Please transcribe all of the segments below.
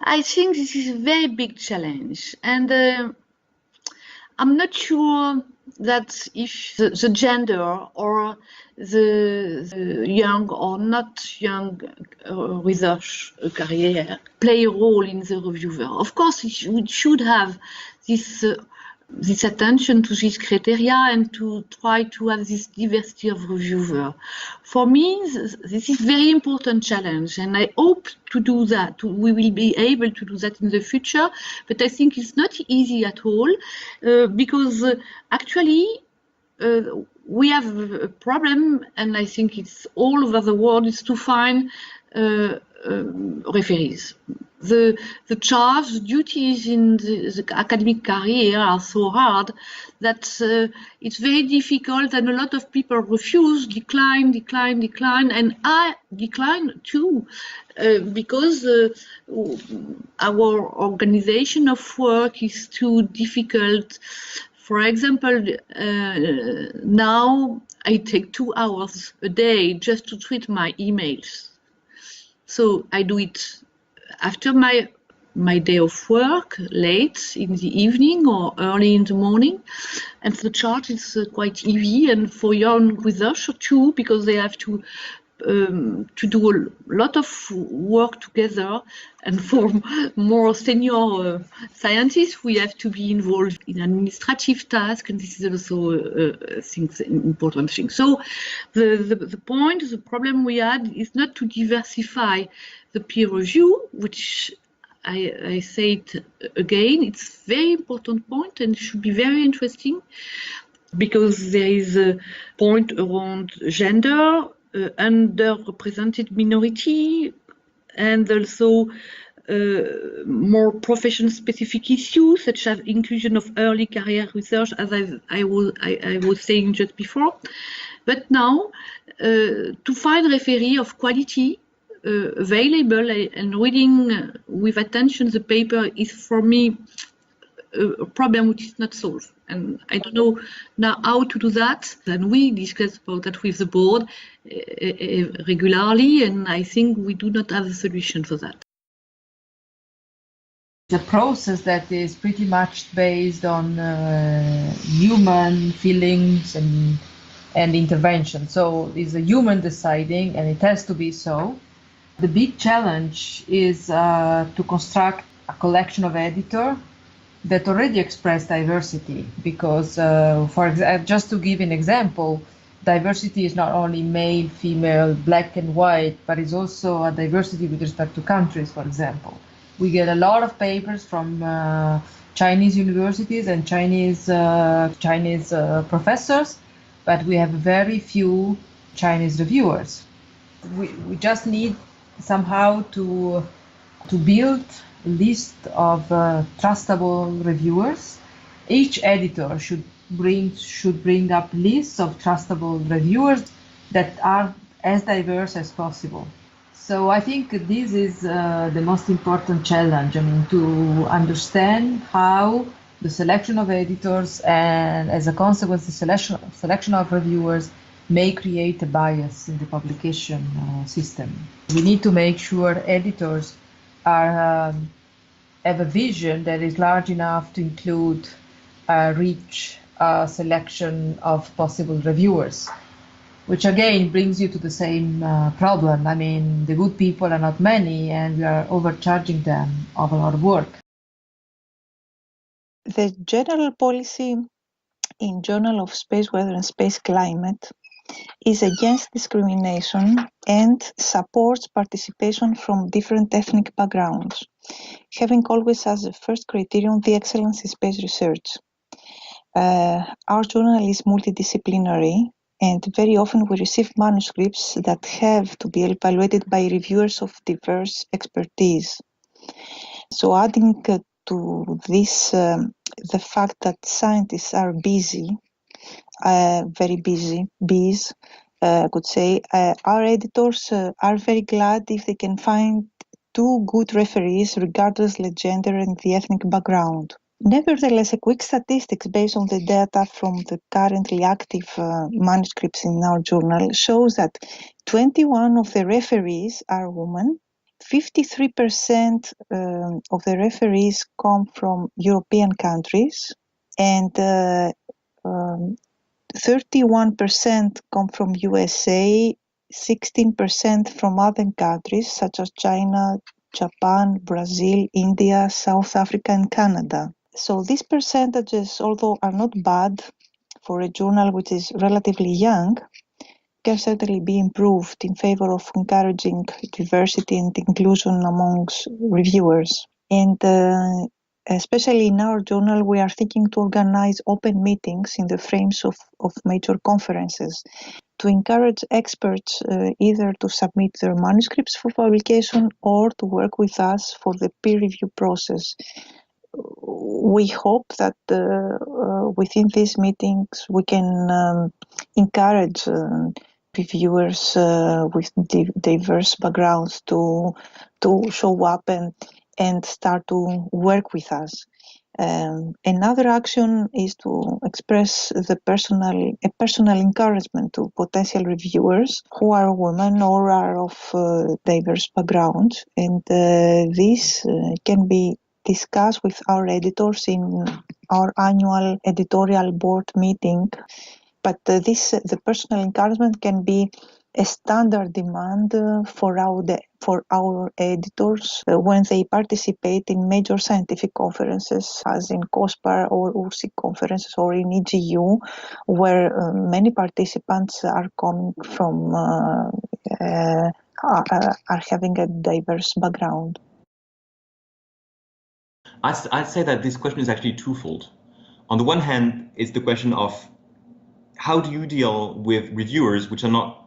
I think this is a very big challenge, and I'm not sure that if the gender or the young or not young research career play a role in the reviewer. Of course, we should have this attention to this criteria and to try to have this diversity of reviewer. For me, this is very important challenge, and I hope to do that. We will be able to do that in the future, but I think it's not easy at all because actually we have a problem, and I think it's all over the world, is to find referees. The charge, the duties in the academic career are so hard that it's very difficult, and a lot of people refuse, decline, and I decline too, because our organization of work is too difficult. For example, now I take 2 hours a day just to treat my emails. So I do it after my day of work, late in the evening or early in the morning. And the charge is quite heavy, and for young researchers too, because they have to do a lot of work together, and for more senior scientists, we have to be involved in administrative tasks, and this is also an important thing. So the problem we had is not to diversify the peer review, which I say it again, it's a very important point and should be very interesting, because there is a point around gender, underrepresented minority, and also more profession-specific issues such as inclusion of early career research, as I was saying just before. But now, to find referee of quality available and reading with attention the paper is for me a problem which is not solved, and I don't know now how to do that. And we discuss about that with the board regularly, and I think we do not have a solution for that. The process that is pretty much based on human feelings and intervention. So it's a human deciding, and it has to be so. The big challenge is to construct a collection of editors that already express diversity, because just to give an example, diversity is not only male, female, black and white, but it's also a diversity with respect to countries. For example, we get a lot of papers from Chinese universities and Chinese professors, but we have very few Chinese reviewers. We just need somehow to build a list of trustable reviewers. Each editor should bring up lists of trustable reviewers that are as diverse as possible. So I think this is the most important challenge. I mean, to understand how the selection of editors and, as a consequence, the selection of reviewers may create a bias in the publication system. We need to make sure editors have a vision that is large enough to include reach a selection of possible reviewers, which again brings you to the same problem. I mean, the good people are not many, and we are overcharging them of a lot of work. The general policy in Journal of Space Weather and Space Climate is against discrimination and supports participation from different ethnic backgrounds, having always as the first criterion the excellence in space research. Our journal is multidisciplinary, and very often we receive manuscripts that have to be evaluated by reviewers of diverse expertise. So adding to this the fact that scientists are busy, very busy, bees, I could say, our editors are very glad if they can find two good referees regardless of the gender and the ethnic background. Nevertheless, a quick statistics based on the data from the currently active manuscripts in our journal shows that 21 of the referees are women, 53% of the referees come from European countries, and 31% come from USA, 16% from other countries such as China, Japan, Brazil, India, South Africa, and Canada. So these percentages, although are not bad for a journal which is relatively young, can certainly be improved in favor of encouraging diversity and inclusion amongst reviewers. And especially in our journal, we are thinking to organize open meetings in the frames of major conferences to encourage experts either to submit their manuscripts for publication or to work with us for the peer review process. We hope that within these meetings we can encourage reviewers with diverse backgrounds to show up and start to work with us. Another action is to express a personal encouragement to potential reviewers who are women or are of diverse backgrounds, and this can be discussed with our editors in our annual editorial board meeting. But the personal encouragement can be a standard demand for our editors when they participate in major scientific conferences, as in COSPAR or URSIC conferences, or in EGU, where many participants are coming from, are having a diverse background. I'd say that this question is actually twofold. On the one hand, it's the question of how do you deal with reviewers which are not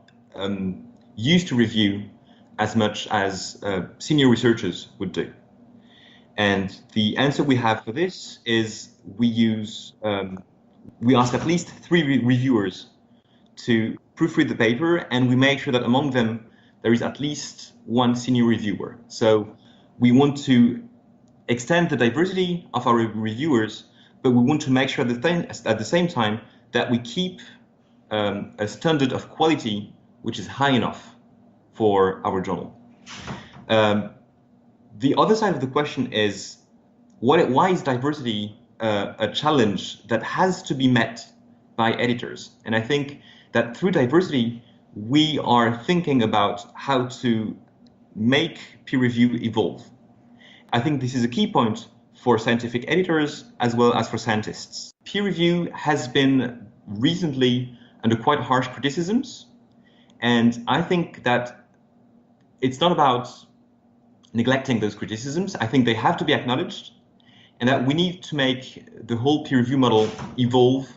used to review as much as senior researchers would do? And the answer we have for this is we ask at least 3 reviewers to proofread the paper, and we make sure that among them there is at least 1 senior reviewer. So we want to extend the diversity of our reviewers, but we want to make sure that at the same time that we keep a standard of quality which is high enough for our journal. The other side of the question is, why is diversity a challenge that has to be met by editors? And I think that through diversity, we are thinking about how to make peer review evolve. I think this is a key point for scientific editors as well as for scientists. Peer review has been recently under quite harsh criticisms, and I think that it's not about neglecting those criticisms. I think they have to be acknowledged, and that we need to make the whole peer review model evolve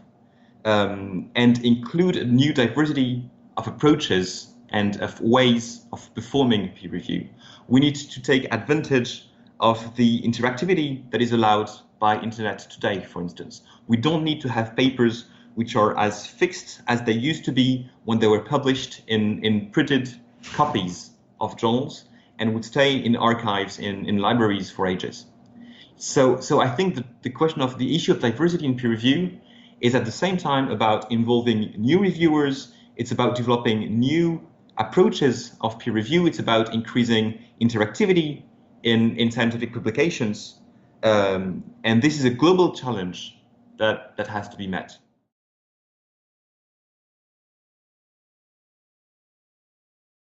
and include a new diversity of approaches and of ways of performing peer review. We need to take advantage of the interactivity that is allowed by internet today, for instance. We don't need to have papers which are as fixed as they used to be when they were published in printed copies of journals and would stay in archives in libraries for ages. So I think that the question of the issue of diversity in peer review is at the same time about involving new reviewers. It's about developing new approaches of peer review. It's about increasing interactivity in scientific publications. And this is a global challenge that has to be met.